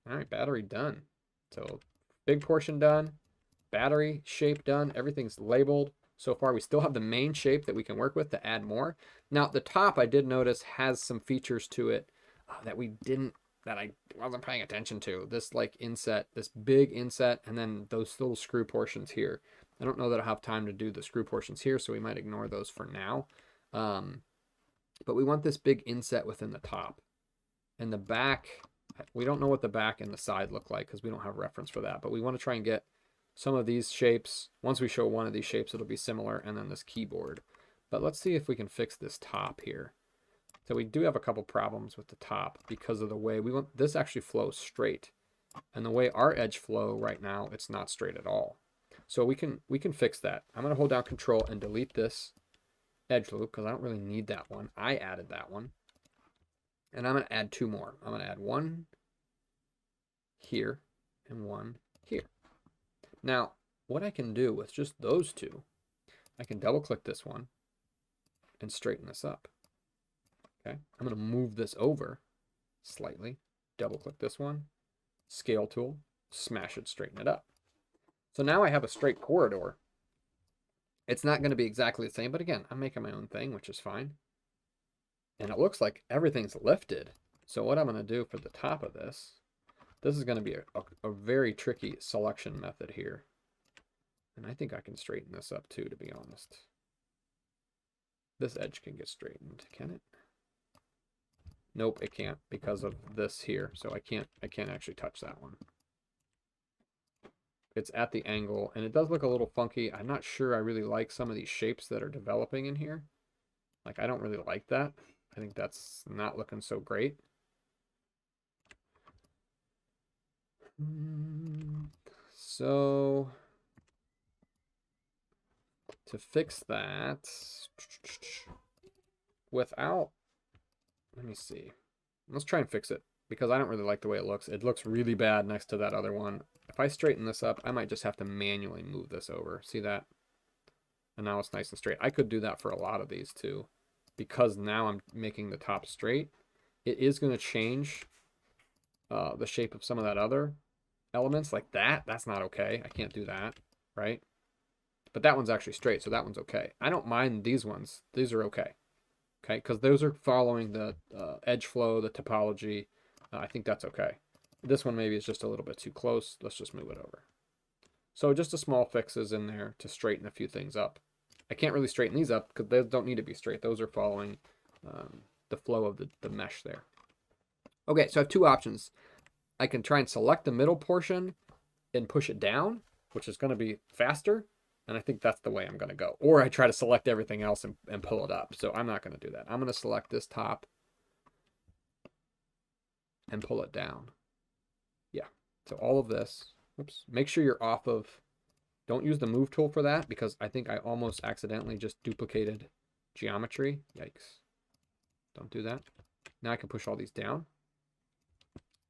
All right, battery done. So big portion done, battery shape done, everything's labeled. So far, we still have the main shape that we can work with to add more. Now, the top, I did notice, has some features to it that we didn't, that I wasn't paying attention to. This like inset, this big inset, and then those little screw portions here. I don't know that I'll have time to do the screw portions here, so we might ignore those for now. Um, but we want this big inset within the top. And the back, we don't know what the back and the side look like because we don't have reference for that. But we want to try and get some of these shapes. Once we show one of these shapes, it'll be similar. And then this keyboard. But let's see if we can fix this top here. So we do have a couple problems with the top because of the way we want this actually flows straight. And the way our edge flow right now, it's not straight at all. So we can fix that. I'm going to hold down control and delete this edge loop because I don't really need that one. I added that one. And I'm going to add two more. I'm going to add one here and one here. Now, what I can do with just those two, I can double click this one and straighten this up. Okay, I'm going to move this over slightly, double click this one, scale tool, smash it, straighten it up. So now I have a straight corridor. It's not going to be exactly the same, but again, I'm making my own thing, which is fine. And it looks like everything's lifted. So what I'm going to do for the top of this is going to be a very tricky selection method here. And I think I can straighten this up too, to be honest. This edge can get straightened, can it? Nope, it can't because of this here. So I can't actually touch that one. It's at the angle, and it does look a little funky. I'm not sure I really like some of these shapes that are developing in here. Like, I don't really like that. I think that's not looking so great. So to fix that without, let me see. Let's try and fix it because I don't really like the way it looks. It looks really bad next to that other one. If I straighten this up, I might just have to manually move this over. See that? And now it's nice and straight. I could do that for a lot of these too because now I'm making the top straight. It is going to change the shape of some of that other elements like that. That's not okay. I can't do that, right? But that one's actually straight, so that one's okay. I don't mind these ones. These are okay. Okay, because those are following the edge flow, the topology. I think that's okay. This one maybe is just a little bit too close. Let's just move it over. So just a small fixes in there to straighten a few things up. I can't really straighten these up because they don't need to be straight. Those are following the flow of the mesh there. Okay, so I have two options. I can try and select the middle portion and push it down, which is going to be faster. And I think that's the way I'm going to go. Or I try to select everything else and pull it up. So I'm not going to do that. I'm going to select this top and pull it down. Yeah. So all of this. Oops. Make sure you're off of. Don't use the move tool for that because I think I almost accidentally just duplicated geometry. Yikes. Don't do that. Now I can push all these down.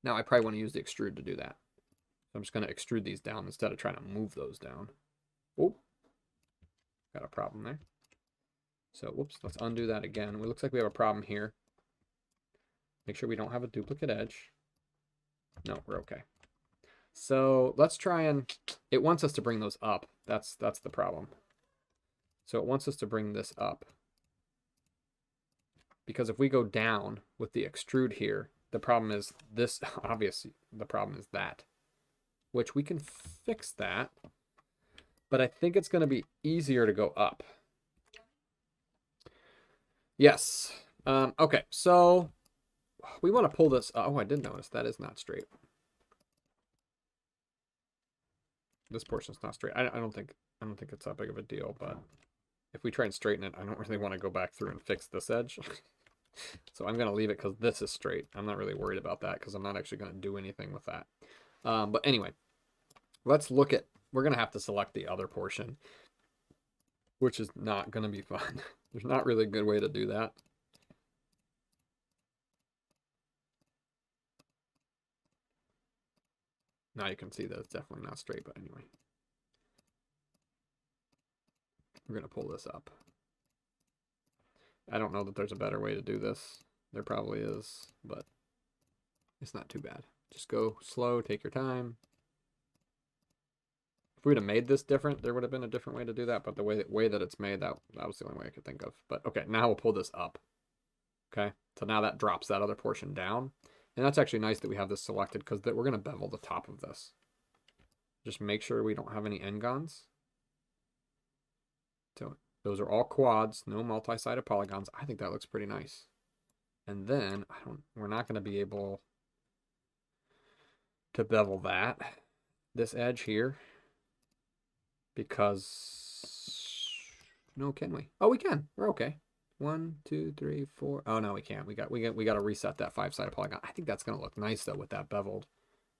Now I probably want to use the extrude to do that. So I'm just going to extrude these down instead of trying to move those down. Oh, got a problem there. So, whoops, let's undo that again. It looks like we have a problem here. Make sure we don't have a duplicate edge. No, we're okay. So let's try and, it wants us to bring those up. That's the problem. So it wants us to bring this up. Because if we go down with the extrude here, the problem is this, obviously, the problem is that. Which we can fix that. But I think it's going to be easier to go up. Yes. Okay, so we want to pull this. Oh, I did notice that is not straight. This portion's not straight. I don't think it's that big of a deal, but if we try and straighten it, I don't really want to go back through and fix this edge. So I'm going to leave it because this is straight. I'm not really worried about that because I'm not actually going to do anything with that. But anyway, let's look at, we're going to have to select the other portion, which is not going to be fun. There's not really a good way to do that. Now you can see that it's definitely not straight, but anyway. We're going to pull this up. I don't know that there's a better way to do this. There probably is, but it's not too bad. Just go slow, take your time. If we'd have made this different, there would have been a different way to do that, but the way that it's made, that was the only way I could think of. But okay, now we'll pull this up. Okay, so now that drops that other portion down. And that's actually nice that we have this selected because we're going to bevel the top of this. Just make sure we don't have any n-gons. So those are all quads, no multi-sided polygons. I think that looks pretty nice. And then we're not going to be able to bevel this edge here, because no, can we? Oh, we can. We're okay. 1, 2, 3, 4. Oh no, we can't. We got to reset that 5-sided polygon. I think that's going to look nice though with that beveled.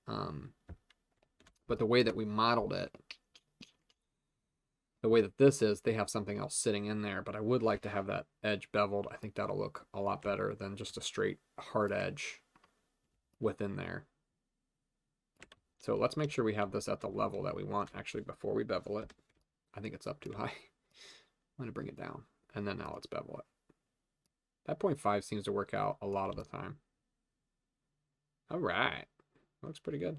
But the way that we modeled it, the way that this is, they have something else sitting in there, but I would like to have that edge beveled. I think that'll look a lot better than just a straight hard edge within there. So let's make sure we have this at the level that we want actually before we bevel it. I think it's up too high. I'm going to bring it down, and then now let's bevel it. That 0.5 seems to work out a lot of the time. All right. Looks pretty good.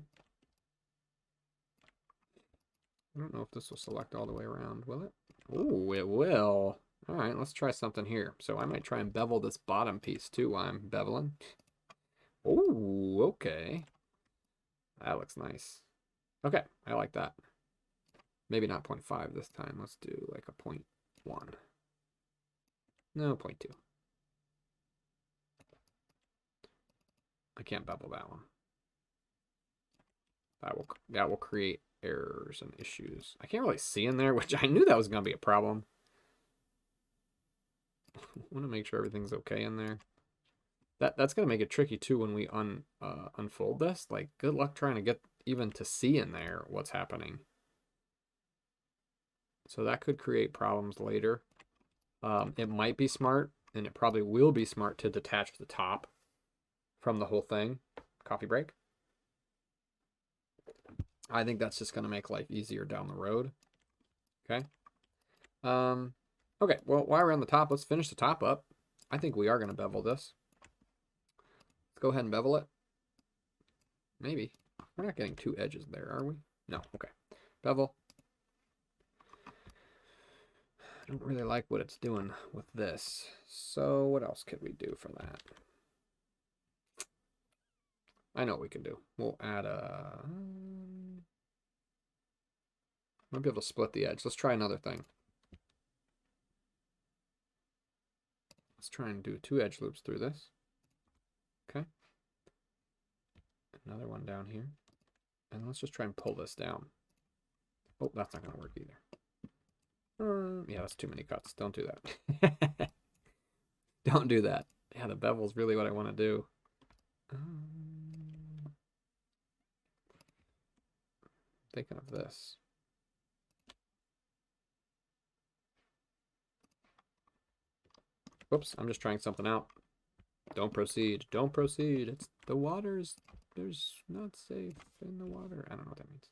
I don't know if this will select all the way around, will it? Oh, it will. All right, let's try something here. So I might try and bevel this bottom piece too while I'm beveling. Oh, okay. That looks nice. Okay, I like that. Maybe not 0.5 this time. Let's do like a 0.1. No, 0.2. I can't bevel that one. That will create errors and issues. I can't really see in there, which I knew that was going to be a problem. I want to make sure everything's okay in there. That's going to make it tricky too when we unfold this. Like, good luck trying to get even to see in there what's happening. So that could create problems later. It might be smart, and it probably will be smart, to detach the top from the whole thing. Coffee break. I think that's just going to make life easier down the road. Okay. Okay, well, while we're on the top, let's finish the top up. I think we are going to bevel this. Let's go ahead and bevel it. Maybe. We're not getting two edges there, are we? No, okay. Bevel. I don't really like what it's doing with this. So what else could we do for that? I know what we can do. We'll add a... Might be able to split the edge. Let's try another thing. Let's try and do 2 edge loops through this. Okay. Another one down here. And let's just try and pull this down. Oh, that's not going to work either. Yeah, that's too many cuts. Don't do that. Don't do that. Yeah, the bevel's really what I want to do. Thinking of this. Whoops, I'm just trying something out. Don't proceed. Don't proceed. It's the water's... There's not safe in the water. I don't know what that means.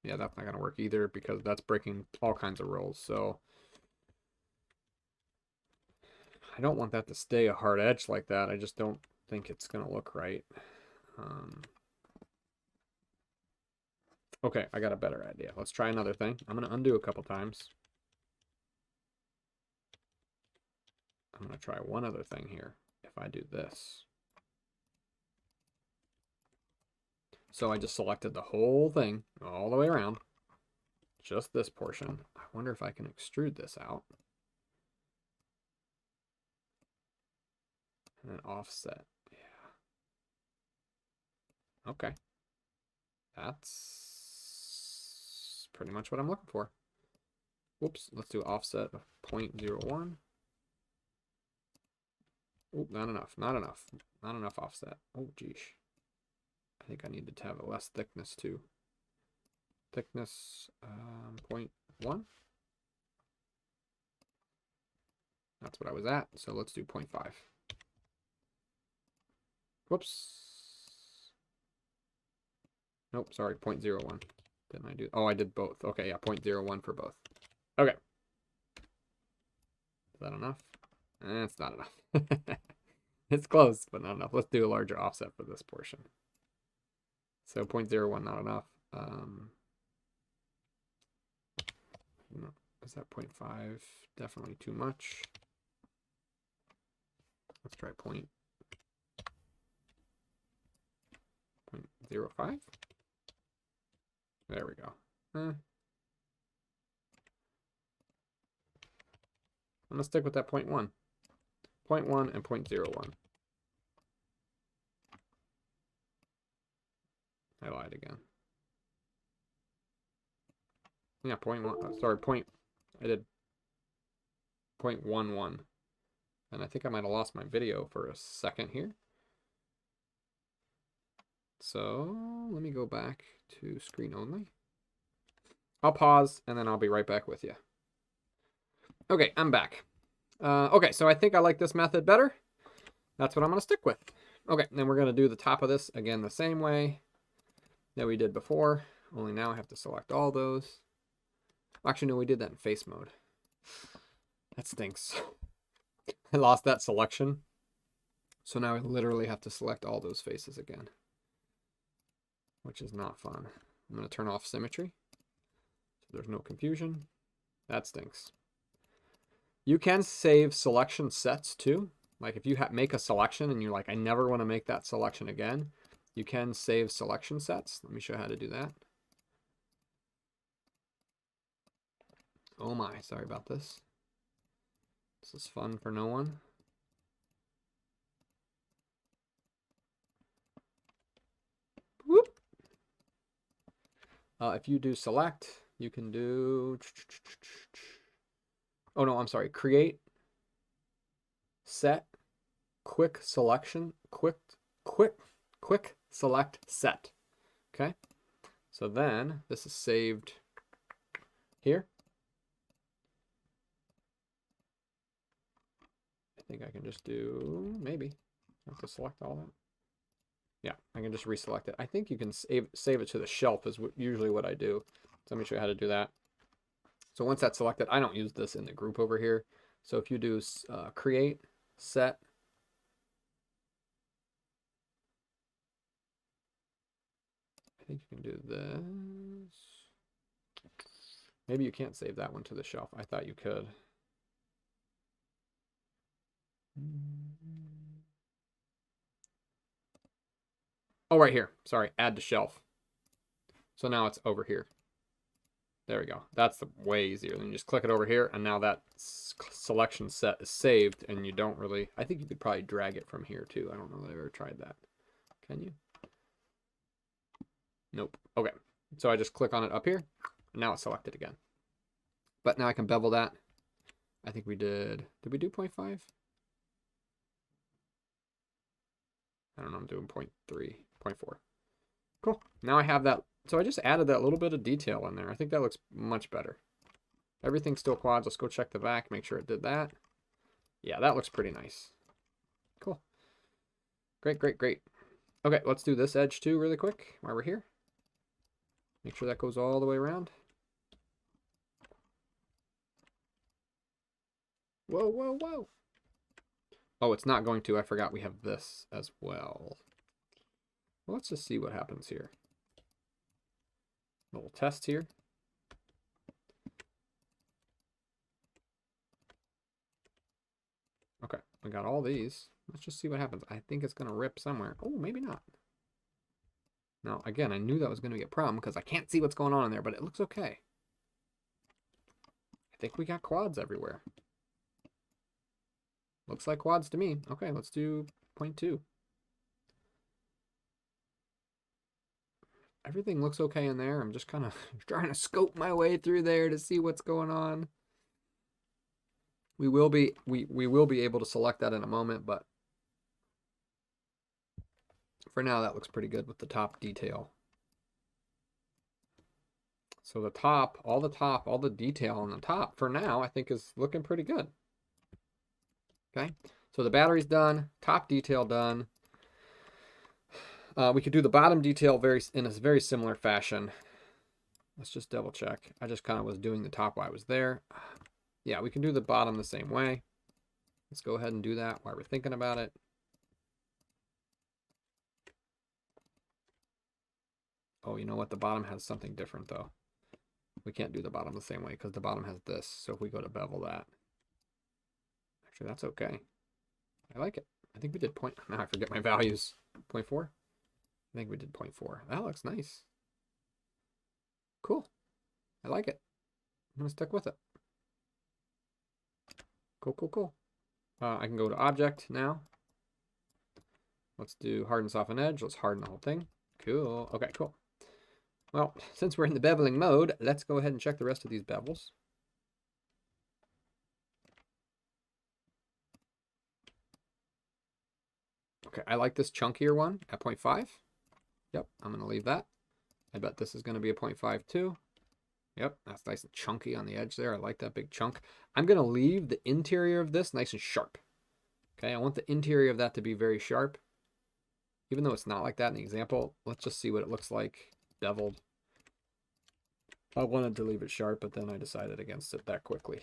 Yeah, that's not going to work either because that's breaking all kinds of rules. So I don't want that to stay a hard edge like that. I just don't think it's going to look right. Okay, I got a better idea. Let's try another thing. I'm going to undo a couple times. I'm going to try one other thing here. If I do this. So I just selected the whole thing all the way around. Just this portion. I wonder if I can extrude this out. And then offset. Yeah. Okay. That's pretty much what I'm looking for. Whoops. Let's do offset of 0.01. Oh, not enough. Not enough. Not enough offset. Oh, geez. I think I needed to have a less thickness too. Thickness 0.1. That's what I was at. So let's do 0.5. Whoops. Nope, sorry, 0.01. Didn't I do? Oh, I did both. Okay, yeah, 0.01 for both. Okay. that enough? It's not enough. It's close, but not enough. Let's do a larger offset for this portion. So 0.01, not enough. Is that 0.5? Definitely too much. Let's try 0.05. There we go. I'm gonna stick with that 0.1. 0.1 and 0.01. I lied again. Yeah, 0.1. Sorry, I did 0.11. And I think I might have lost my video for a second here. So let me go back to screen only. I'll pause and then I'll be right back with you. Okay, I'm back. Okay, so I think I like this method better. That's what I'm going to stick with. Okay, then we're going to do the top of this again the same way that we did before. Only now I have to select all those. Actually, no, we did that in face mode. That stinks. I lost that selection. So now I literally have to select all those faces again, which is not fun. I'm going to turn off symmetry so there's no confusion. That stinks. You can save selection sets too. Like if you make a selection and you're like, I never want to make that selection again, you can save selection sets. Let me show you how to do that. Oh my, sorry about this. This is fun for no one. Whoop. If you do select, you can do... Oh no, I'm sorry. Create, set, quick selection, quick select set. Okay. So then this is saved here. I think I can just do, maybe, I have to select all that. Yeah, I can just reselect it. I think you can save it to the shelf is usually what I do. So let me show you how to do that. So once that's selected, I don't use this in the group over here. So if you do create, set, I think you can do this. Maybe you can't save that one to the shelf. I thought you could. Oh, right here. Sorry, add to shelf. So now it's over here. There we go. That's way easier. Then you just click it over here, and now that selection set is saved, and you don't really... I think you could probably drag it from here, too. I don't know that I've ever tried that. Can you? Nope. Okay. So I just click on it up here, and now it's selected again. But now I can bevel that. I think we did... Did we do 0.5? I don't know. I'm doing 0.3, 0.4. Cool. Now I have that... So I just added that little bit of detail in there. I think that looks much better. Everything's still quads. Let's go check the back, make sure it did that. Yeah, that looks pretty nice. Cool. Great, great, great. Okay, let's do this edge too really quick while we're here. Make sure that goes all the way around. Whoa, whoa, whoa. Oh, it's not going to. I forgot we have this as well. Well, let's just see what happens here. Little test here. Okay, we got all these. Let's just see what happens. I think it's going to rip somewhere. Oh, maybe not. Now, again, I knew that was going to be a problem because I can't see what's going on in there, but it looks okay. I think we got quads everywhere. Looks like quads to me. Okay, let's do 0.2. Everything looks okay in there. I'm just kind of trying to scope my way through there to see what's going on. We will be able to select that in a moment, but for now that looks pretty good with the top detail. So the top, all the detail on the top for now I think is looking pretty good. Okay, so the battery's done, top detail done. We could do the bottom detail in a very similar fashion. Let's just double check. I just kind of was doing the top while I was there. Yeah, we can do the bottom the same way. Let's go ahead and do that while we're thinking about it. Oh, you know what? The bottom has something different, though. We can't do the bottom the same way because the bottom has this. So if we go to bevel that. Actually, that's okay. I like it. I think we did point. Now I forget my values. 0.4? I think we did 0.4. That looks nice. Cool. I like it. I'm going to stick with it. Cool, cool, cool. I can go to object now. Let's do harden, soften, edge. Let's harden the whole thing. Cool. Okay, cool. Well, since we're in the beveling mode, let's go ahead and check the rest of these bevels. Okay, I like this chunkier one at 0.5. Yep, I'm going to leave that. I bet this is going to be a 0.5 too. Yep, that's nice and chunky on the edge there. I like that big chunk. I'm going to leave the interior of this nice and sharp. Okay, I want the interior of that to be very sharp. Even though it's not like that in the example, let's just see what it looks like beveled. I wanted to leave it sharp, but then I decided against it that quickly.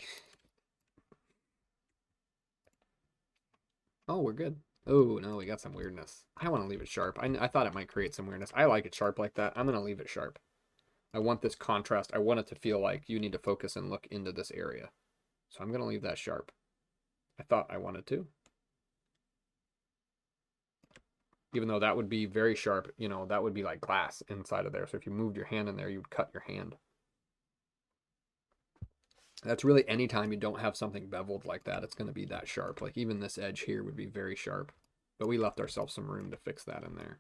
Oh, we're good. Oh, no, we got some weirdness. I want to leave it sharp. I thought it might create some weirdness. I like it sharp like that. I'm going to leave it sharp. I want this contrast. I want it to feel like you need to focus and look into this area. So I'm going to leave that sharp. I thought I wanted to. Even though that would be very sharp, you know, that would be like glass inside of there. So if you moved your hand in there, you'd cut your hand. That's really any time you don't have something beveled like that, it's going to be that sharp. Like even this edge here would be very sharp. But we left ourselves some room to fix that in there.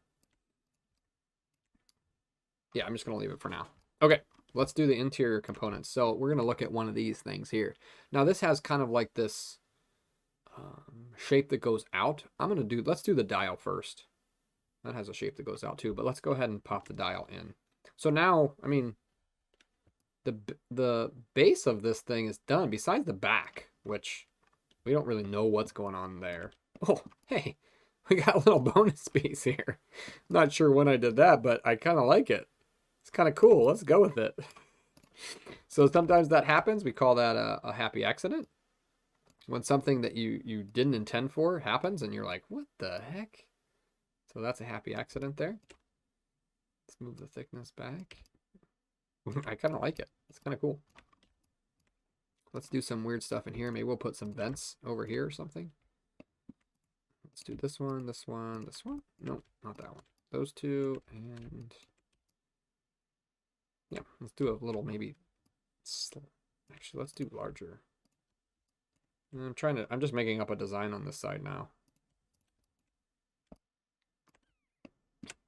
Yeah, I'm just going to leave it for now. Okay, let's do the interior components. So we're going to look at one of these things here. Now this has kind of like this shape that goes out. Let's do the dial first. That has a shape that goes out too, but let's go ahead and pop the dial in. So now, I mean, the base of this thing is done, besides the back, which we don't really know what's going on there. Oh, hey, we got a little bonus piece here. Not sure when I did that, but I kind of like it. It's kind of cool. Let's go with it. So sometimes that happens. We call that a happy accident. When something that you didn't intend for happens and you're like, what the heck? So that's a happy accident there. Let's move the thickness back. I kind of like it. It's kind of cool. Let's do some weird stuff in here. Maybe we'll put some vents over here or something. Let's do this one, this one, this one. No, not that one. Those two, and yeah, let's do a little maybe. Actually, let's do larger. I'm just making up a design on this side now.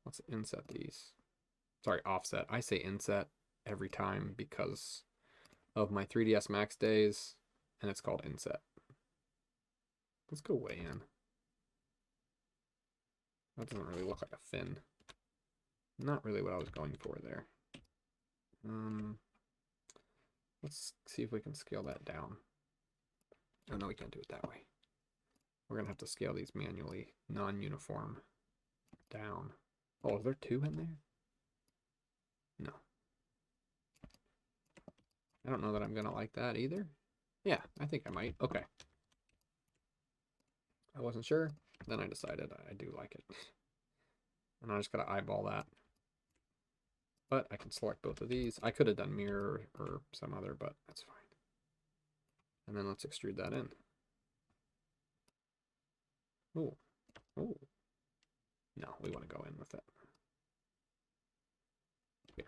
Let's inset these. Sorry, offset. I say inset every time because of my 3ds Max days, and it's called inset. Let's go way in. That doesn't really look like a fin. Not really what I was going for there. Let's see if we can scale that down. Oh, no, we can't do it that way. We're going to have to scale these manually, non-uniform, down. Oh, is there 2 in there? No. I don't know that I'm going to like that either. Yeah, I think I might. Okay. I wasn't sure. Then I decided I do like it. And I just got to eyeball that. But I can select both of these. I could have done mirror or some other, but that's fine. And then let's extrude that in. Ooh. Ooh. No, we want to go in with it. Here.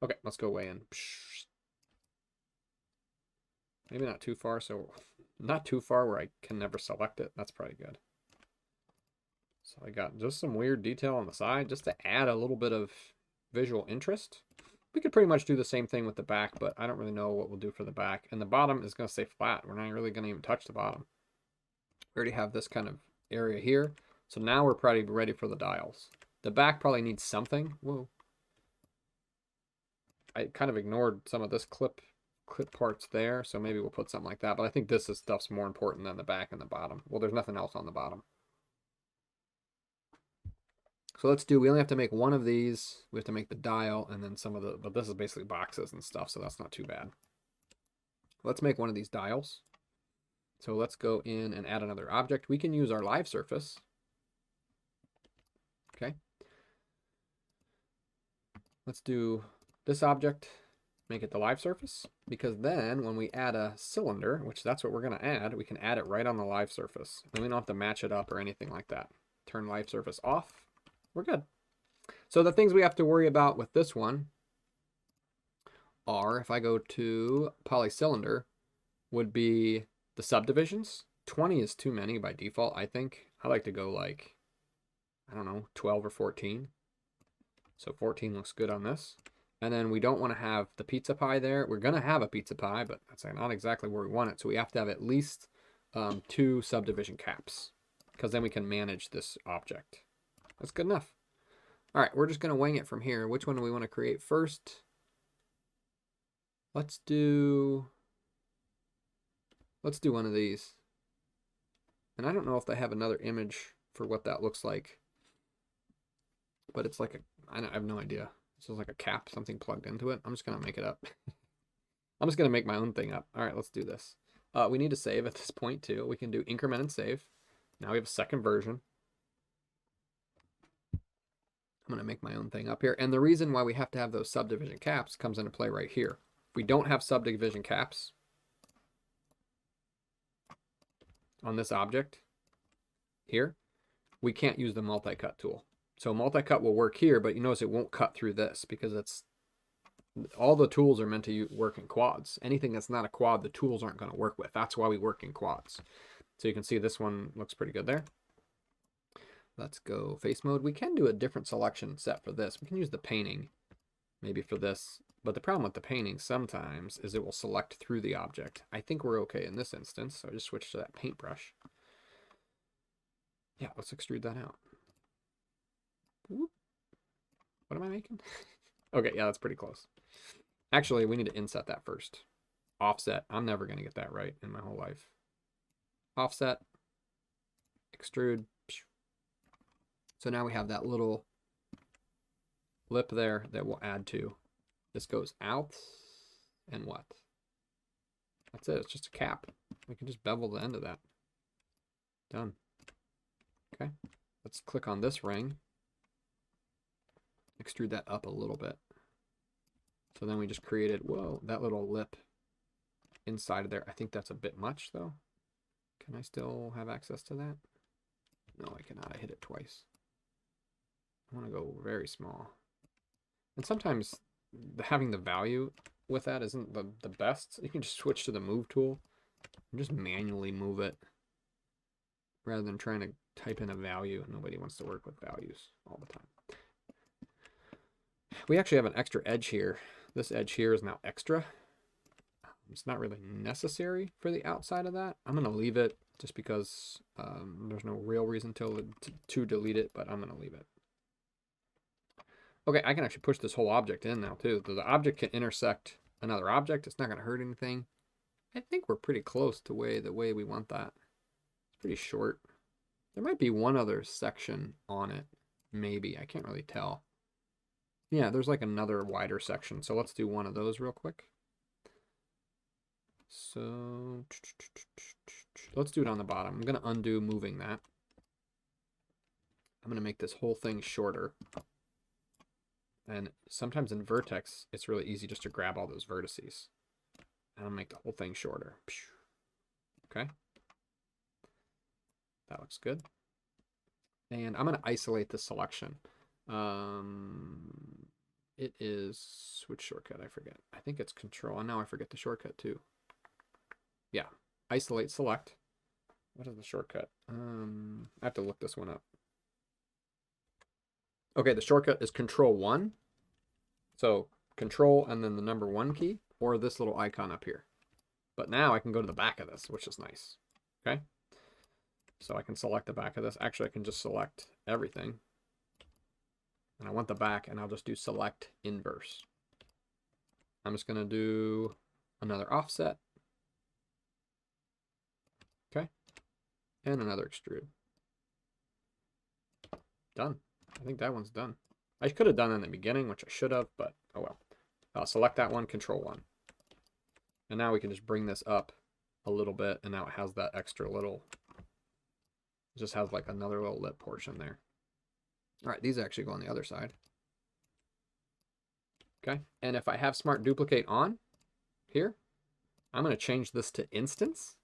Okay, let's go way in. Maybe not too far, so not too far where I can never select it. That's probably good. So I got just some weird detail on the side just to add a little bit of visual interest. We could pretty much do the same thing with the back, but I don't really know what we'll do for the back. And the bottom is going to stay flat. We're not really going to even touch the bottom. We already have this kind of area here. So now we're probably ready for the dials. The back probably needs something. Whoa. I kind of ignored some of this clip parts there, so maybe we'll put something like that. But I think this stuff's more important than the back and the bottom. Well, there's nothing else on the bottom. So we only have to make one of these. We have to make the dial and then some of but this is basically boxes and stuff, so that's not too bad. Let's make one of these dials. So let's go in and add another object. We can use our live surface. Okay. Let's do this object, make it the live surface, because then when we add a cylinder, which that's what we're going to add, we can add it right on the live surface. And we don't have to match it up or anything like that. Turn live surface off. We're good. So the things we have to worry about with this one are, if I go to polycylinder, would be the subdivisions. 20 is too many by default, I think. I like to go like, I don't know, 12 or 14. So 14 looks good on this. And then we don't want to have the pizza pie there. We're going to have a pizza pie, but that's not exactly where we want it. So we have to have at least 2 subdivision caps, because then we can manage this object. That's good enough. All right, we're just going to wing it from here. Which one do we want to create first? Let's do one of these. And I don't know if they have another image for what that looks like, but it's like I have no idea. This is like a cap, something plugged into it. I'm just going to make it up. I'm just going to make my own thing up. All right, let's do this. We need to save at this point too. We can do increment and save. Now we have a second version. I'm going to make my own thing up here. And the reason why we have to have those subdivision caps comes into play right here. If we don't have subdivision caps on this object here, we can't use the multi-cut tool. So multi-cut will work here, but you notice it won't cut through this because it's all the tools are meant to work in quads. Anything that's not a quad, the tools aren't going to work with. That's why we work in quads. So you can see this one looks pretty good there. Let's go face mode. We can do a different selection set for this. We can use the painting maybe for this. But the problem with the painting sometimes is it will select through the object. I think we're okay in this instance. So I just switch to that paintbrush. Yeah, let's extrude that out. Whoop. What am I making? Okay, yeah, that's pretty close. Actually, we need to inset that first. Offset. I'm never going to get that right in my whole life. Offset. Extrude. So now we have that little lip there that we'll add to. This goes out. And what? That's it. It's just a cap. We can just bevel the end of that. Done. Okay. Let's click on this ring. Extrude that up a little bit. So then we just created, whoa, that little lip inside of there. I think that's a bit much though. Can I still have access to that? No, I cannot. I hit it twice. I want to go very small. And sometimes having the value with that isn't the best. You can just switch to the move tool and just manually move it rather than trying to type in a value. Nobody wants to work with values all the time. We actually have an extra edge here. This edge here is now extra. It's not really necessary for the outside of that. I'm going to leave it just because there's no real reason to delete it, but I'm going to leave it. Okay, I can actually push this whole object in now too. The object can intersect another object. It's not going to hurt anything. I think we're pretty close to the way we want that. It's pretty short. There might be one other section on it. Maybe. I can't really tell. Yeah, there's like another wider section. So let's do one of those real quick. So let's do it on the bottom. I'm going to undo moving that. I'm going to make this whole thing shorter. And sometimes in Vertex, it's really easy just to grab all those vertices. And I'll make the whole thing shorter. Okay. That looks good. And I'm going to isolate the selection. It is, which shortcut? I forget. I think it's Control. And now I forget the shortcut too. Yeah. Isolate select. What is the shortcut? I have to look this one up. Okay, the shortcut is Control 1. So Control and then the number 1 key, or this little icon up here. But now I can go to the back of this, which is nice. Okay. So I can select the back of this. Actually, I can just select everything. And I want the back, and I'll just do select inverse. I'm just going to do another offset. Okay. And another extrude. Done. I think that one's done. I could have done it in the beginning, which I should have, but oh well. I'll select that one, Control 1. And now we can just bring this up a little bit, and now it has that extra little, it just has like another little lip portion there. All right, these actually go on the other side. Okay, and if I have Smart Duplicate on here, I'm going to change this to Instance,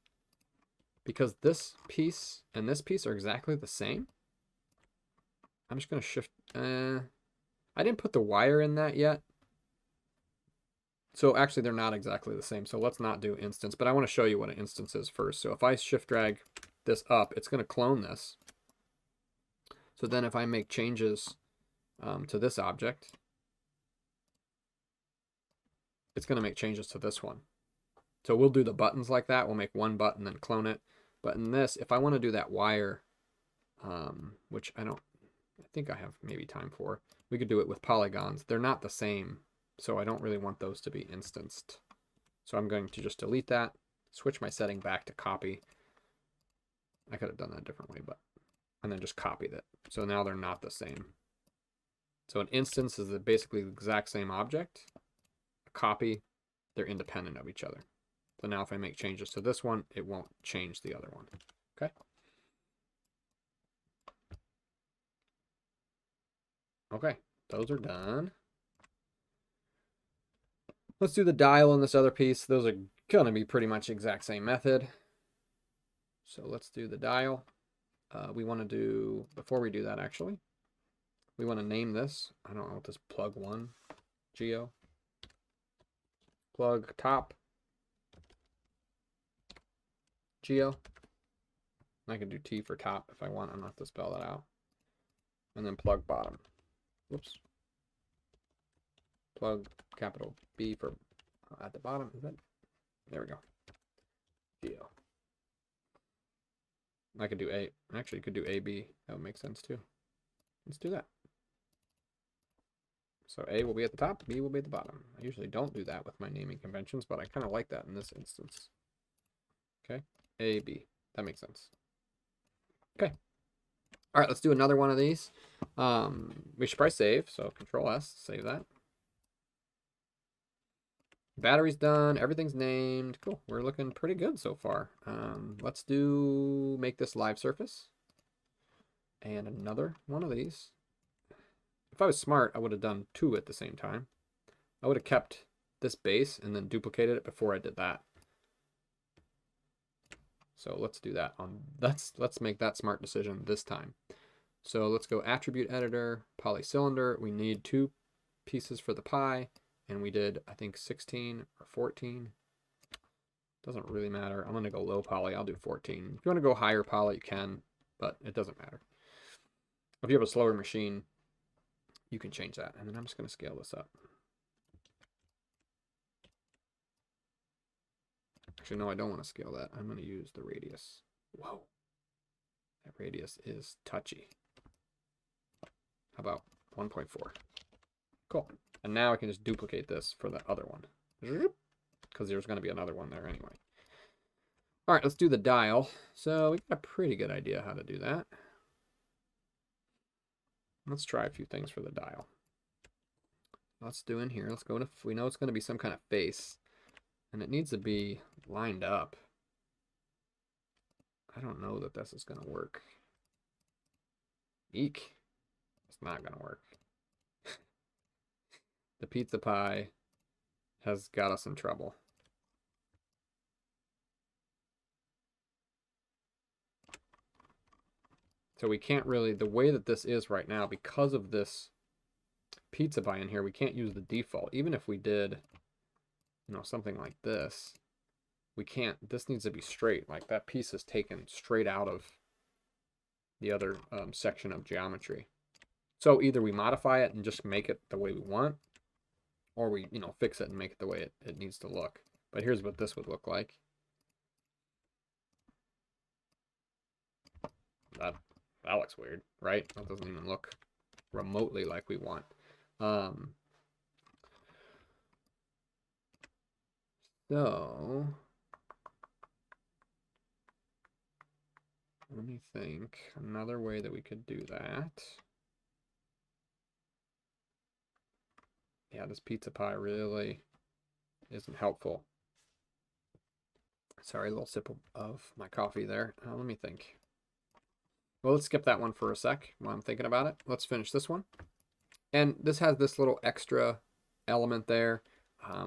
because this piece and this piece are exactly the same. I'm just going to shift. I didn't put the wire in that yet. So actually, they're not exactly the same. So let's not do Instance, but I want to show you what an instance is first. So if I shift drag this up, it's going to clone this. So then if I make changes to this object, it's going to make changes to this one. So we'll do the buttons like that. We'll make one button, then clone it. But in this, if I want to do that wire, which I think I have maybe time for, we could do it with polygons. They're not the same, so I don't really want those to be instanced. So I'm going to just delete that, switch my setting back to copy. I could have done that a different way, and then just copied it. So now they're not the same. So an instance is basically the exact same object. A copy, they're independent of each other. So now if I make changes to this one, it won't change the other one. Okay. Okay, those are done. Let's do the dial in this other piece. Those are going to be pretty much the exact same method. So let's do the dial. We want to do, before we do that actually, we want to name this. I don't know what this plug one, geo. Plug top, geo. I can do T for top if I want. I'm not to spell that out. And then plug bottom. Whoops. Plug capital B for at the bottom. Is that? There we go. Geo. I could do A. Actually, you could do AB. That would make sense too. Let's do that. So A will be at the top, B will be at the bottom. I usually don't do that with my naming conventions, but I kind of like that in this instance. Okay, A, B. That makes sense. Okay. All right, let's do another one of these. We should probably save, so Control S, save that. Battery's done, everything's named. Cool, we're looking pretty good so far. Let's make this live surface. And another one of these. If I was smart, I would have done two at the same time. I would have kept this base and then duplicated it before I did that. So let's do that. Let's make that smart decision this time. So let's go attribute editor, polycylinder. We need 2 pieces for the pi, and we did, I think, 16 or 14. Doesn't really matter. I'm going to go low poly. I'll do 14. If you want to go higher poly, you can, but it doesn't matter. If you have a slower machine, you can change that. And then I'm just going to scale this up. Actually, no, I don't want to scale that. I'm going to use the radius. Whoa. That radius is touchy. How about 1.4? Cool. And now I can just duplicate this for the other one. Because there's going to be another one there anyway. All right, let's do the dial. So we got a pretty good idea how to do that. Let's try a few things for the dial. Let's do in here. Let's go to, we know it's going to be some kind of face. And it needs to be lined up. I don't know that this is going to work. Eek. It's not going to work. The pizza pie has got us in trouble. So we can't really, the way that this is right now, because of this pizza pie in here, we can't use the default. Even if we did, you know, something like this, we can't, this needs to be straight. Like that piece is taken straight out of the other section of geometry. So either we modify it and just make it the way we want, or we, you know, fix it and make it the way it needs to look. But here's what this would look like. That looks weird, right? That doesn't even look remotely like we want. So let me think. Another way that we could do that. Yeah, this pizza pie really isn't helpful. Sorry, a little sip of my coffee there. Let me think. Well, let's skip that one for a sec while I'm thinking about it. Let's finish this one. And this has this little extra element there.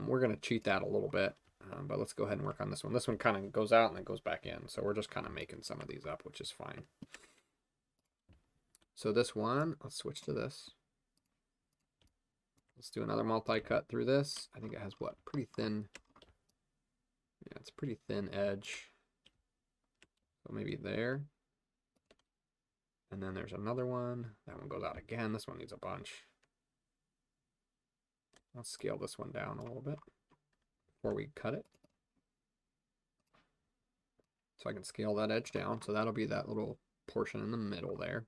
We're going to cheat that a little bit, but let's go ahead and work on this one. This one kind of goes out and then goes back in. So we're just kind of making some of these up, which is fine. So this one, let's switch to this. Let's do another multi-cut through this. I think it has what? Pretty thin. Yeah, it's a pretty thin edge. So maybe there. And then there's another one. That one goes out again. This one needs a bunch. Let's scale this one down a little bit before we cut it. So I can scale that edge down. So that'll be that little portion in the middle there.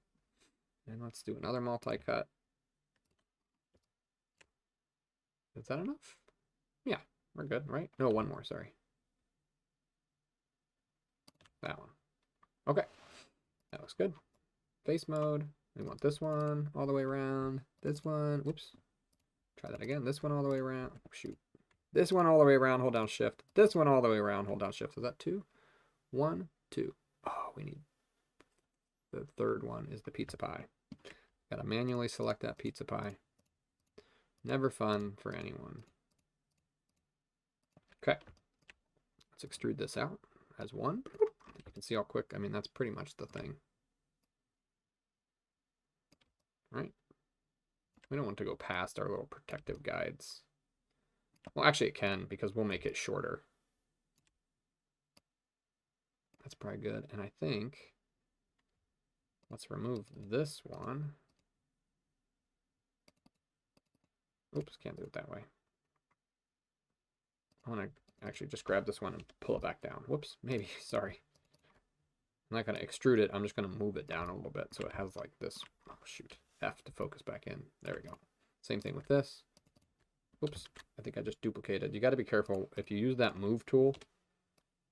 And let's do another multi-cut. Is that enough? Yeah, we're good, right? No, one more, sorry. That one. Okay, that looks good. Face mode. We want this one all the way around. This one, whoops. Try that again. This one all the way around. Oh, shoot. This one all the way around, hold down shift. This one all the way around, hold down shift. Is that 2? 1, 2. Oh, we need the third one is the pizza pie. Gotta manually select that pizza pie. Never fun for anyone. Okay. Let's extrude this out as one. You can see how quick, I mean, that's pretty much the thing. Right? We don't want to go past our little protective guides. Well, actually it can, because we'll make it shorter. That's probably good. And I think, let's remove this one. Oops, can't do it that way. I want to actually just grab this one and pull it back down. Whoops, maybe, sorry. I'm not going to extrude it. I'm just going to move it down a little bit so it has like this. Oh, shoot. F to focus back in. There we go. Same thing with this. Oops, I think I just duplicated. You got to be careful. If you use that move tool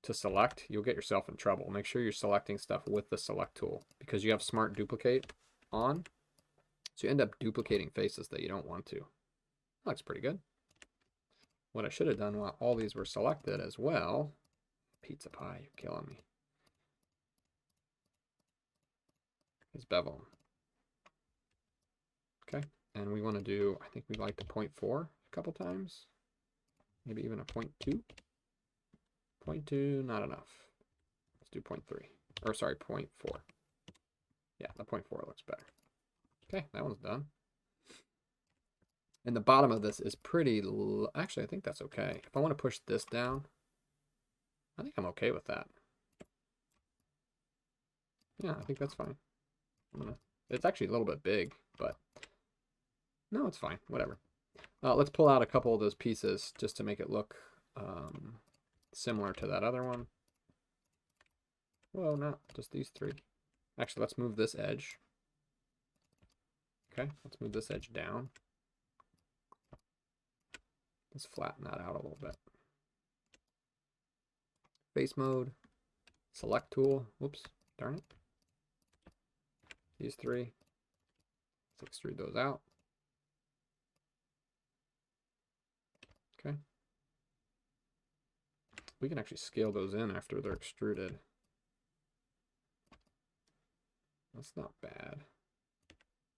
to select, you'll get yourself in trouble. Make sure you're selecting stuff with the select tool because you have smart duplicate on. So you end up duplicating faces that you don't want to. Looks pretty good. What I should have done while all these were selected as well. Pizza pie, you're killing me. Is bevel. Okay, and we want to do, I think we like to 0.4 a couple times. Maybe even a 0.2. 0.2, not enough. Let's do 0.3. Or sorry, 0.4. Yeah, the 0.4 looks better. Okay, that one's done. And the bottom of this is pretty, actually I think that's okay. If I want to push this down, I think I'm okay with that. Yeah, I think that's fine. It's actually a little bit big, but no, it's fine, whatever. Let's pull out a couple of those pieces just to make it look similar to that other one. Well, not just these three. Actually, let's move this edge. Okay, let's move this edge down. Let's flatten that out a little bit. Face mode, select tool. Whoops, darn it. These three. Let's extrude those out. Okay. We can actually scale those in after they're extruded. That's not bad.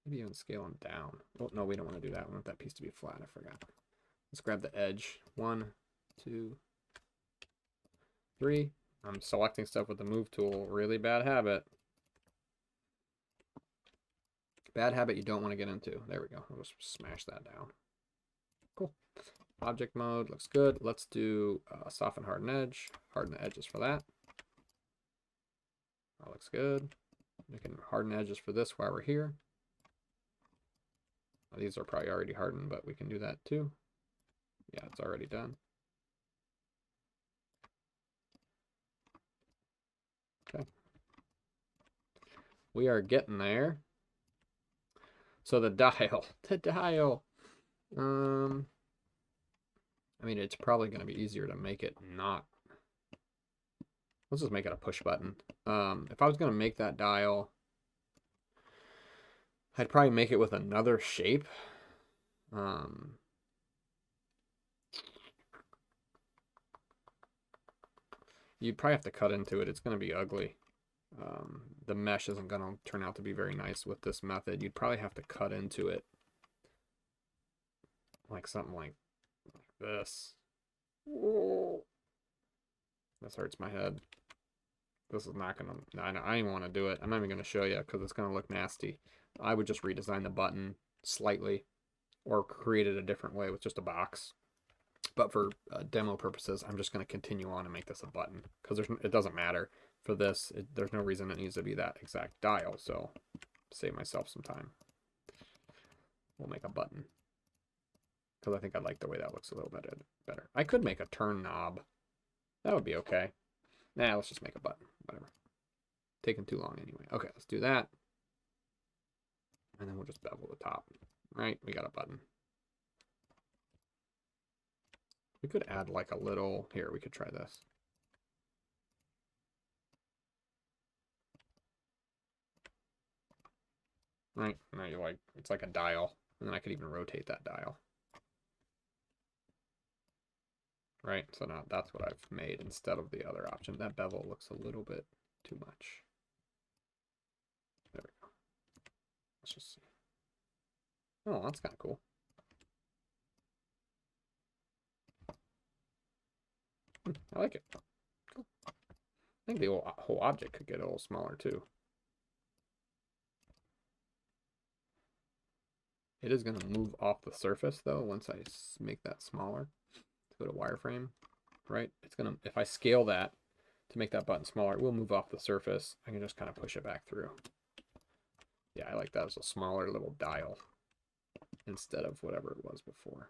Maybe even scale them down. Oh, no, we don't want to do that. We want that piece to be flat. I forgot. Let's grab the edge. 1, 2, 3. I'm selecting stuff with the move tool. Really bad habit. Bad habit you don't want to get into. There we go. I'll just smash that down. Cool. Object mode looks good. Let's do soften harden edge. Harden the edges for that. That looks good. We can harden edges for this while we're here. Well, these are probably already hardened, but we can do that too. Yeah, it's already done. Okay. We are getting there. So the dial. I mean, it's probably going to be easier to make it not. Let's just make it a push button. If I was going to make that dial, I'd probably make it with another shape. You'd probably have to cut into it. It's going to be ugly. The mesh isn't going to turn out to be very nice with this method. You'd probably have to cut into it. Like something like this. Whoa. This hurts my head. This is not going to... I don't even want to do it. I'm not even going to show you because it's going to look nasty. I would just redesign the button slightly or create it a different way with just a box. But for demo purposes, I'm just going to continue on and make this a button because it doesn't matter for this. There's no reason it needs to be that exact dial. So save myself some time. We'll make a button because I think I like the way that looks a little bit better. I could make a turn knob. That would be okay. Nah, let's just make a button. Whatever. Taking too long anyway. Okay, let's do that. And then we'll just bevel the top. Right, we got a button. We could add like a little... Here, we could try this. Right, now you like... It's like a dial. And then I could even rotate that dial. Right, so now that's what I've made instead of the other option. That bevel looks a little bit too much. There we go. Let's just see. Oh, that's kind of cool. I like it. Cool. I think the whole object could get a little smaller too. It is going to move off the surface though once I make that smaller. Let's go to wireframe, right? It's going to, if I scale that to make that button smaller, it will move off the surface. I can just kind of push it back through. Yeah, I like that as a smaller little dial instead of whatever it was before.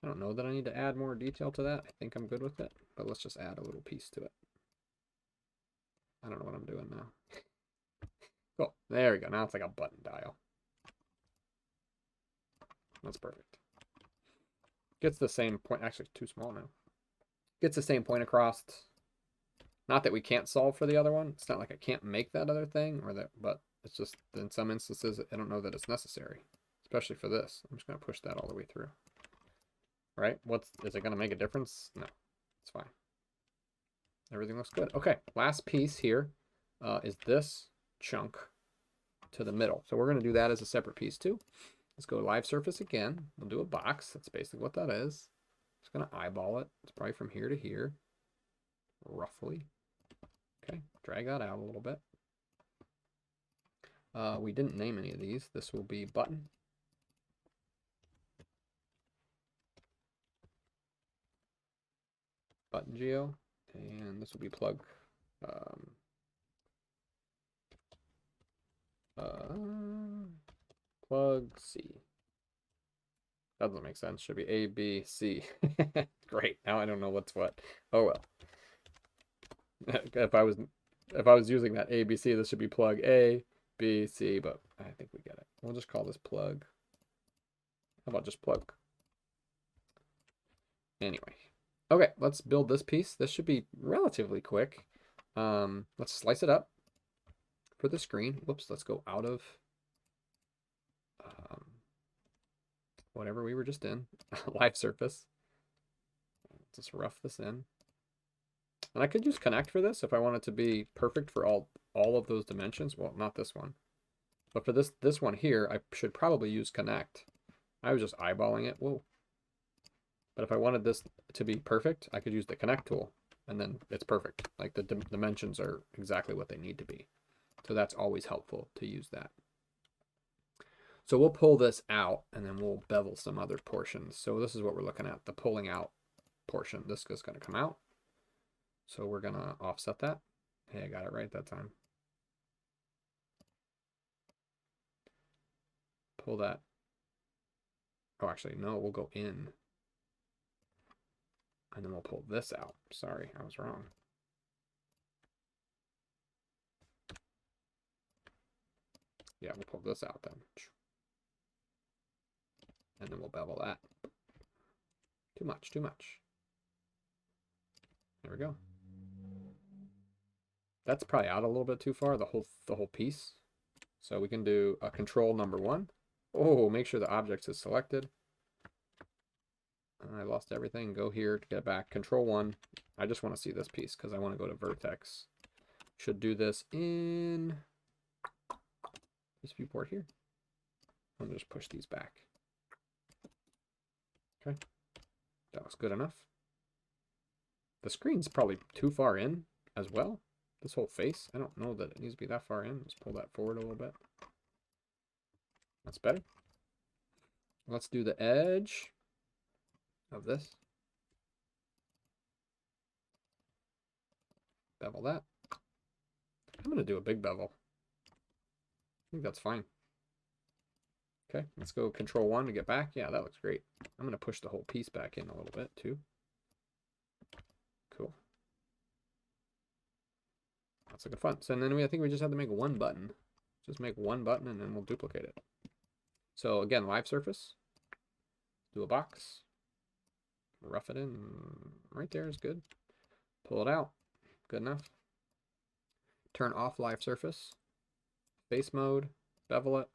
I don't know that I need to add more detail to that. I think I'm good with it, but let's just add a little piece to it. I don't know what I'm doing now. Cool. There we go. Now it's like a button dial. That's perfect. Gets the same point. Actually, it's too small now. Gets the same point across. Not that we can't solve for the other one. It's not like I can't make that other thing, or that, but it's just in some instances I don't know that it's necessary, especially for this. I'm just going to push that all the way through. Right? Is it going to make a difference? No, it's fine. Everything looks good. Okay, last piece here is this chunk to the middle. So we're going to do that as a separate piece too. Let's go live surface again. We'll do a box. That's basically what that is. Just going to eyeball it. It's probably from here to here, roughly. Okay, drag that out a little bit. We didn't name any of these. This will be button. Button geo. And this will be plug. Plug C. That doesn't make sense. Should be A, B, C. Great. Now I don't know what's what. Oh well. If I was using that A, B, C, this should be plug A, B, C, but I think we get it. We'll just call this plug. How about just plug? Anyway. Okay, let's build this piece. This should be relatively quick. Let's slice it up for the screen. Whoops, let's go out of whatever we were just in. Live surface. Just rough this in. And I could use connect for this if I want it to be perfect for all of those dimensions. Well, not this one. But for this one here, I should probably use connect. I was just eyeballing it. Whoa. But if I wanted this to be perfect, I could use the connect tool. And then it's perfect. Like the dimensions are exactly what they need to be. So that's always helpful to use that. So we'll pull this out and then we'll bevel some other portions. So this is what we're looking at, the pulling out portion. This is going to come out. So we're going to offset that. Hey, I got it right that time. Pull that. Oh, actually, no, we'll go in. And then we'll pull this out. Sorry, I was wrong. Yeah, we'll pull this out then. And then we'll bevel that. Too much, too much. There we go. That's probably out a little bit too far, the whole piece. So we can do a control number 1. Oh, make sure the object is selected. I lost everything. Go here to get it back. Control 1. I just want to see this piece because I want to go to vertex. Should do this in this viewport here. I'm going to just push these back. Okay. That was good enough. The screen's probably too far in as well. This whole face. I don't know that it needs to be that far in. Let's pull that forward a little bit. That's better. Let's do the edge of this. Bevel that. I'm going to do a big bevel. I think that's fine. Okay, let's go Control 1 to get back. Yeah, that looks great. I'm going to push the whole piece back in a little bit too. Cool. That's looking fun. So then I think we just have to make one button. Just make one button and then we'll duplicate it. So again, live surface. Do a box. Rough it in. Right there is good. Pull it out. Good enough. Turn off live surface. Face mode. Bevel it.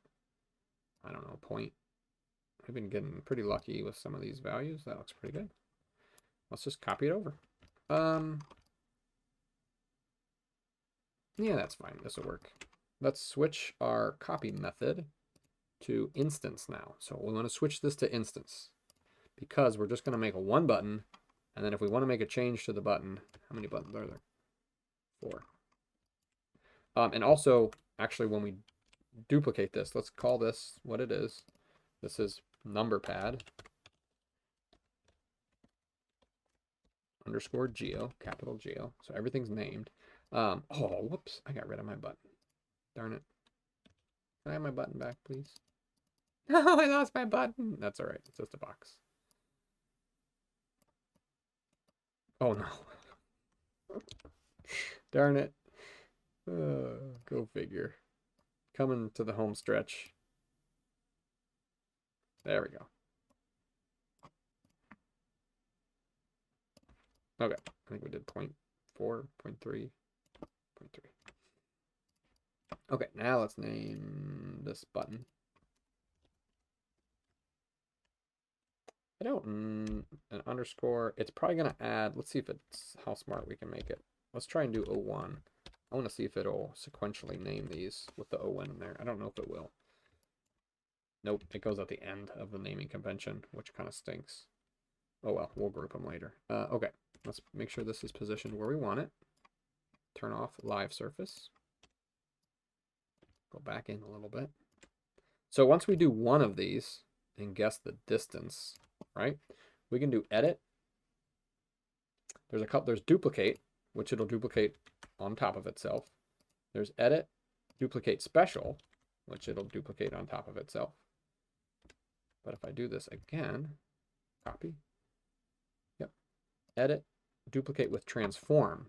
I don't know, point. I've been getting pretty lucky with some of these values. That looks pretty good. Let's just copy it over. Yeah, that's fine. This will work. Let's switch our copy method to instance now. So we want to switch this to instance because we're just going to make a one button. And then if we want to make a change to the button, how many buttons are there? 4. And also, actually, when we duplicate this, let's call this what it is. This is number pad underscore geo, capital Geo. So everything's named. Oh, whoops. I got rid of my button. Darn it. Can I have my button back, please? No, I lost my button. That's all right. It's just a box. Oh, no. Darn it. Go figure. Coming to the home stretch. There we go. Okay. I think we did 0.4, 0.3, 0.3. Okay, now let's name this button. I don't, an underscore. It's probably going to add, let's see if it's, how smart we can make it. Let's try and do 01. I want to see if it'll sequentially name these with the 01 in there. I don't know if it will. Nope, it goes at the end of the naming convention, which kind of stinks. Oh well, we'll group them later. Okay, let's make sure this is positioned where we want it. Turn off live surface. Go back in a little bit. So once we do one of these and guess the distance, right? We can do edit. There's duplicate, which it'll duplicate on top of itself. There's edit, duplicate special, which it'll duplicate on top of itself. But if I do this again, copy. Yep. Edit, duplicate with transform.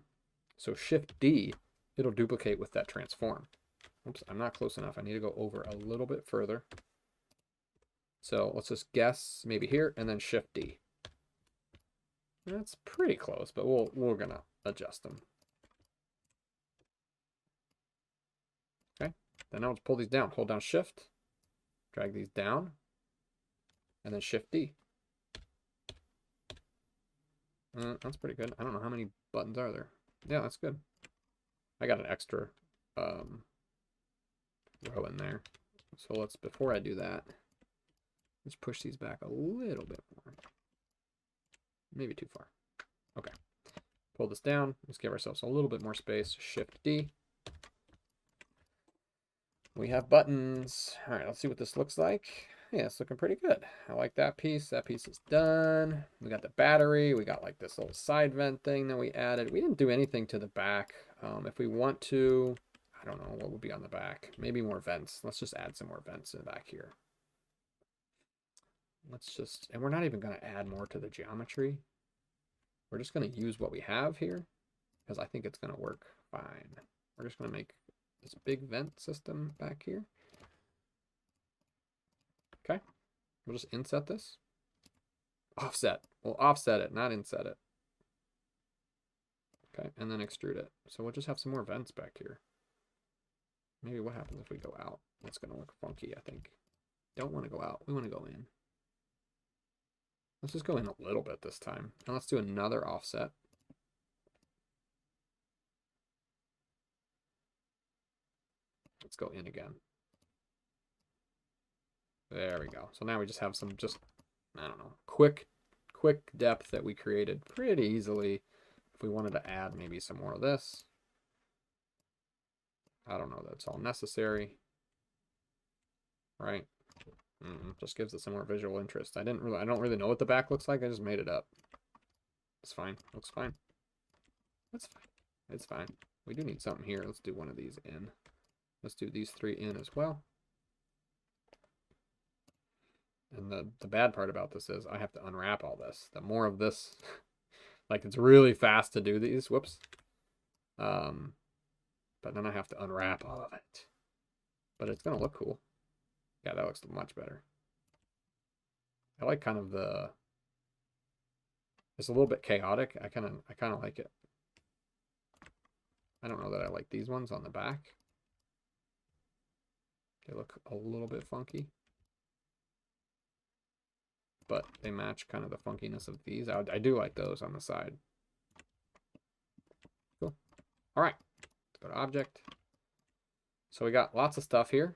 So Shift D, it'll duplicate with that transform. Oops, I'm not close enough. I need to go over a little bit further. So let's just guess maybe here and then Shift D. That's pretty close, but we're gonna adjust them. Okay. Then now let's pull these down. Hold down Shift, drag these down, and then Shift D. That's pretty good. I don't know how many buttons are there. Yeah, that's good. I got an extra row in there. So let's, before I do that, let's push these back a little bit more. Maybe too far. Okay. Pull this down. Let's give ourselves a little bit more space. Shift D. We have buttons. All right, let's see what this looks like. Yeah, it's looking pretty good. I like that piece. That piece is done. We got the battery. We got like this little side vent thing that we added. We didn't do anything to the back. If we want to, I don't know what would be on the back. Maybe more vents. Let's just add some more vents in the back here. Let's just, and we're not even going to add more to the geometry. We're just going to use what we have here because I think it's going to work fine. We're just going to make this big vent system back here. Okay, we'll just inset this. Offset. We'll offset it, not inset it. Okay, and then extrude it. So we'll just have some more vents back here. Maybe what happens if we go out? That's going to look funky, I think. Don't want to go out. We want to go in. Let's just go in a little bit this time. And let's do another offset. Let's go in again. There we go. So now we just have some I don't know, quick depth that we created pretty easily. If we wanted to add maybe some more of this. I don't know, that's all necessary. Right? Just gives it some more visual interest. I don't really know what the back looks like. I just made it up. It's fine. Looks fine. That's fine. It's fine. We do need something here. Let's do one of these in. Let's do these 3 in as well. And the bad part about this is I have to unwrap all this. The more of this, like it's really fast to do these. Whoops. But then I have to unwrap all of it. But it's gonna look cool. Yeah, that looks much better. I like kind of it's a little bit chaotic. I kind of like it. I don't know that I like these ones on the back. They look a little bit funky. But they match kind of the funkiness of these. I do like those on the side. Cool. All right, let's go to object. So we got lots of stuff here.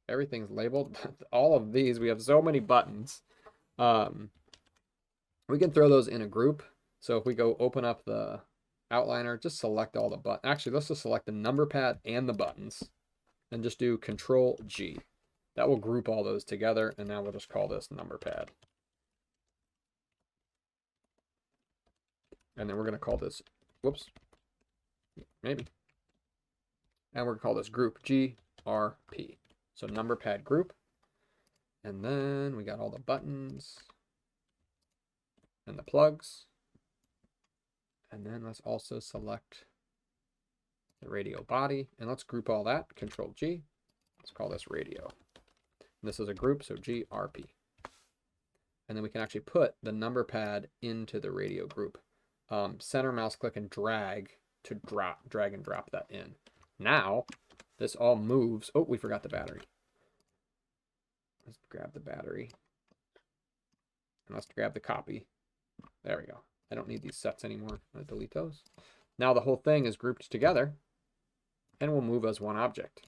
Everything's labeled. All of these, we have so many buttons. We can throw those in a group. So if we go open up the outliner, just select all the buttons. Actually, let's just select the number pad and the buttons and just do Control G. That will group all those together, and now we'll just call this number pad. And then we're going to call this, whoops, maybe. And we're going to call this group GRP. So number pad group. And then we got all the buttons and the plugs. And then let's also select the radio body. And let's group all that, Control G. Let's call this radio. And this is a group, so GRP. And then we can actually put the number pad into the radio group. Center mouse click and drag to drag and drop that in. Now, this all moves. Oh, we forgot the battery. Let's grab the battery. And let's grab the copy. There we go. I don't need these sets anymore. I'm going to delete those. Now the whole thing is grouped together and will move as one object.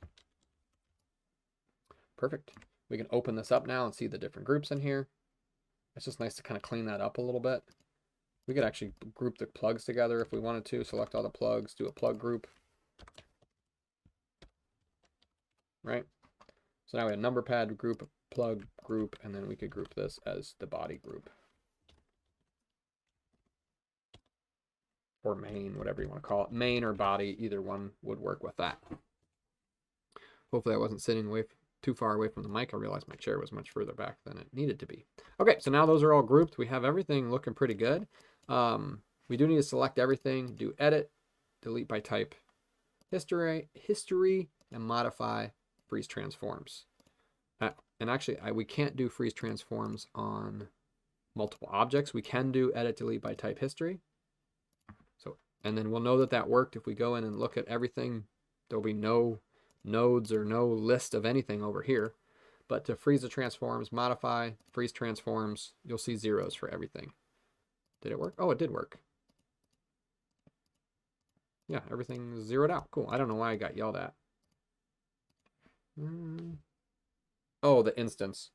Perfect. We can open this up now and see the different groups in here. It's just nice to kind of clean that up a little bit. We could actually group the plugs together if we wanted to. Select all the plugs, do a plug group. Right? So now we have number pad group, plug group, and then we could group this as the body group. Or main, whatever you want to call it. Main or body, either one would work with that. Hopefully I wasn't sitting too far away from the mic. I realized my chair was much further back than it needed to be. Okay, so now those are all grouped. We have everything looking pretty good. We do need to select everything, do edit, delete by type, history, and modify freeze transforms. And actually, we can't do freeze transforms on multiple objects. We can do edit, delete by type, history. So, and then we'll know that that worked if we go in and look at everything. There'll be no nodes or no list of anything over here. But to freeze the transforms, modify, freeze transforms, you'll see zeros for everything. Did it work? Oh, it did work. Yeah, everything's zeroed out. Cool. I don't know why I got yelled at. Oh, the instance.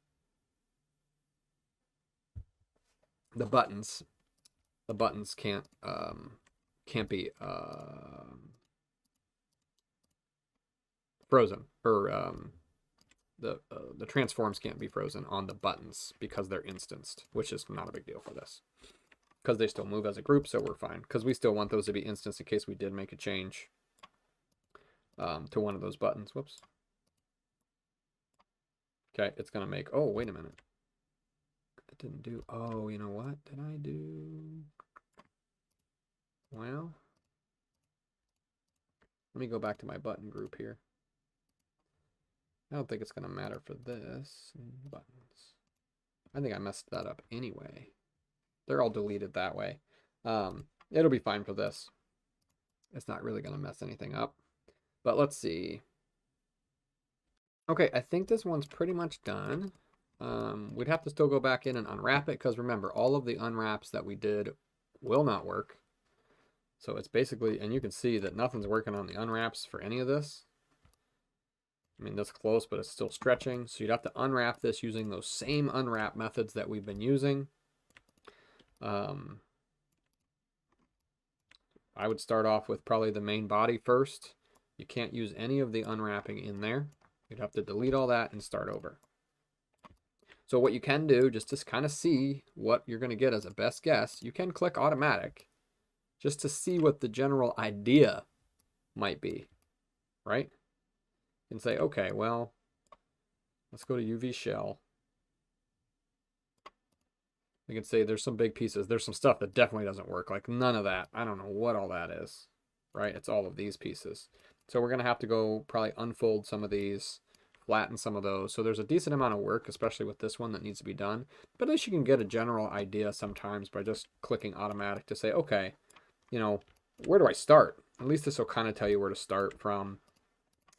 The buttons. The buttons can't be frozen, or the transforms can't be frozen on the buttons because they're instanced, which is not a big deal for this. Because they still move as a group, so we're fine. Because we still want those to be instanced in case we did make a change to one of those buttons. Whoops. Okay, it's going to make... Oh, wait a minute. It didn't do... Oh, you know what did I do? Well, let me go back to my button group here. I don't think it's going to matter for this. Buttons. I think I messed that up anyway. They're all deleted that way. It'll be fine for this. It's not really going to mess anything up. But let's see. Okay, I think this one's pretty much done. We'd have to still go back in and unwrap it because remember, all of the unwraps that we did will not work. So it's basically, and you can see that nothing's working on the unwraps for any of this. I mean, that's close, but it's still stretching. So you'd have to unwrap this using those same unwrap methods that we've been using. I would start off with probably the main body first. You can't use any of the unwrapping in there. You'd have to delete all that and start over. So what you can do, just to kind of see what you're going to get as a best guess, you can click automatic just to see what the general idea might be, right? You can say, okay, well, let's go to UV shell. We can say there's some big pieces. There's some stuff that definitely doesn't work, like none of that. I don't know what all that is, right? It's all of these pieces. So we're going to have to go probably unfold some of these, flatten some of those. So there's a decent amount of work, especially with this one, that needs to be done. But at least you can get a general idea sometimes by just clicking automatic to say, okay, you know, where do I start? At least this will kind of tell you where to start from.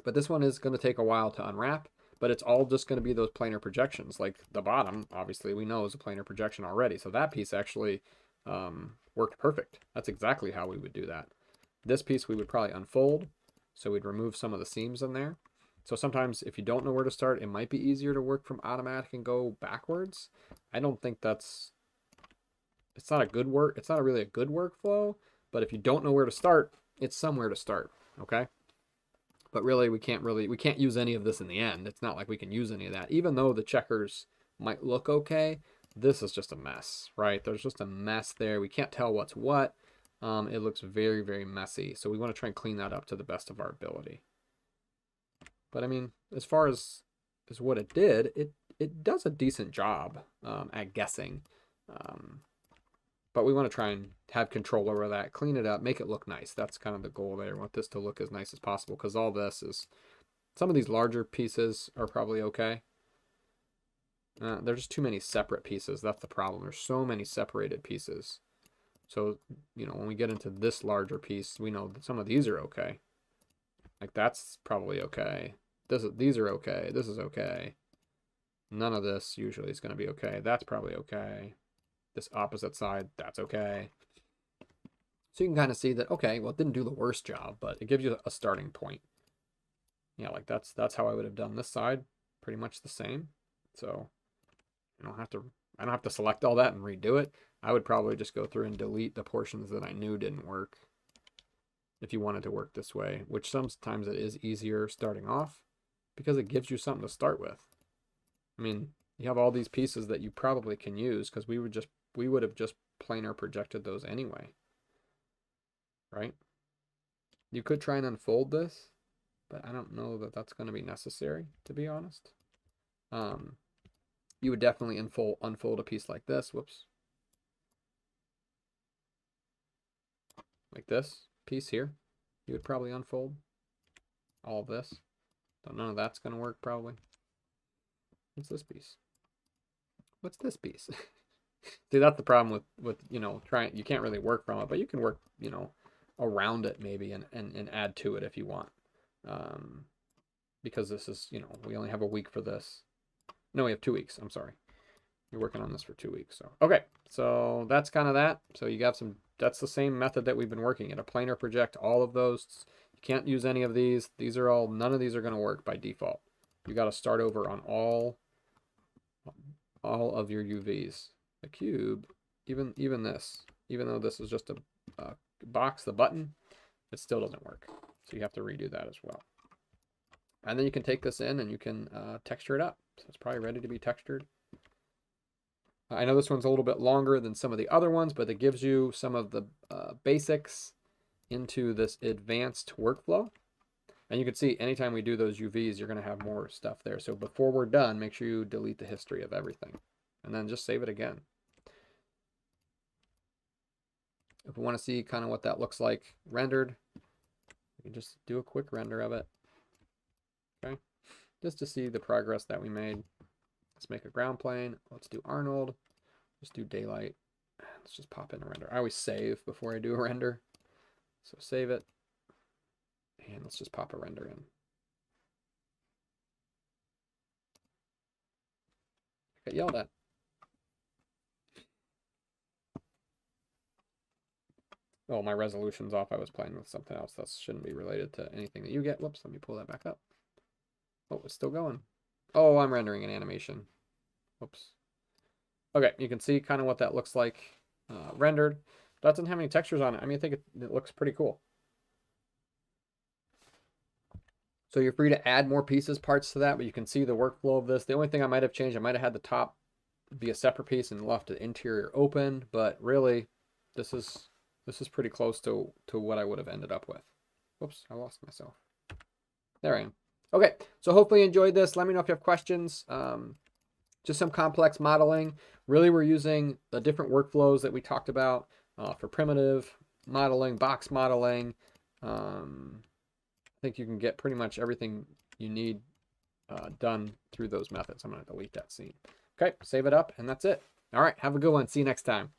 But this one is going to take a while to unwrap, but it's all just going to be those planar projections. Like the bottom, obviously, we know is a planar projection already. So that piece actually worked perfect. That's exactly how we would do that. This piece we would probably unfold. So we'd remove some of the seams in there. So sometimes if you don't know where to start, it might be easier to work from automatic and go backwards. I don't think it's not a good work. It's not really a good workflow, but if you don't know where to start, it's somewhere to start. Okay. But really, we can't use any of this in the end. It's not like we can use any of that. Even though the checkers might look okay, this is just a mess, right? There's just a mess there. We can't tell what's what. It looks very, very messy. So we want to try and clean that up to the best of our ability. But I mean, as far as what it did, it does a decent job at guessing. But we want to try and have control over that, clean it up, make it look nice. That's kind of the goal there. We want this to look as nice as possible because all this is, some of these larger pieces are probably okay. There's just too many separate pieces. That's the problem. There's so many separated pieces. So, you know, when we get into this larger piece, we know that some of these are okay. Like that's probably okay. These are okay. This is okay. None of this usually is going to be okay. That's probably okay. This opposite side, that's okay. So you can kind of see that, okay, well, it didn't do the worst job, but it gives you a starting point. Yeah, like that's how I would have done this side, pretty much the same. So I don't have to select all that and redo it. I would probably just go through and delete the portions that I knew didn't work if you wanted to work this way, which sometimes it is easier starting off because it gives you something to start with. I mean, you have all these pieces that you probably can use because we would have just planar projected those anyway, right? You could try and unfold this, but I don't know that that's going to be necessary, to be honest. You would definitely unfold a piece like this. Whoops. Like this piece here. You would probably unfold all of this. So none of that's going to work probably. What's this piece? What's this piece? See, that's the problem with you know, you can't really work from it, but you can work, you know, around it maybe and add to it if you want. Because this is, you know, we only have a week for this. No, we have 2 weeks. I'm sorry. You're working on this for 2 weeks. So, okay. So that's kind of that. So you got that's the same method that we've been working in. A planar project, all of those. You can't use any of these. None of these are going to work by default. You got to start over on all of your UVs. The cube, even this, even though this is just a box, the button, it still doesn't work. So you have to redo that as well. And then you can take this in and you can texture it up. So it's probably ready to be textured. I know this one's a little bit longer than some of the other ones, but it gives you some of the basics into this advanced workflow. And you can see anytime we do those UVs, you're going to have more stuff there. So before we're done, make sure you delete the history of everything. And then just save it again. If we want to see kind of what that looks like rendered, we can just do a quick render of it. Okay, just to see the progress that we made. Let's make a ground plane. Let's do Arnold. Let's do daylight. Let's just pop in a render. I always save before I do a render. So save it. And let's just pop a render in. Get yelled at. Oh, my resolution's off. I was playing with something else. That shouldn't be related to anything that you get. Whoops, let me pull that back up. Oh, it's still going. Oh, I'm rendering an animation. Whoops. Okay, you can see kind of what that looks like rendered. That doesn't have any textures on it. I mean, I think it looks pretty cool. So you're free to add more pieces, parts to that, but you can see the workflow of this. The only thing I might have changed, I might have had the top be a separate piece and left the interior open, but really, this is pretty close to what I would have ended up with. Whoops, I lost myself. There I am. Okay, so hopefully you enjoyed this. Let me know if you have questions. Just some complex modeling. Really, we're using the different workflows that we talked about for primitive modeling, box modeling. I think you can get pretty much everything you need done through those methods. I'm going to delete that scene. Okay, save it up, and that's it. All right, have a good one. See you next time.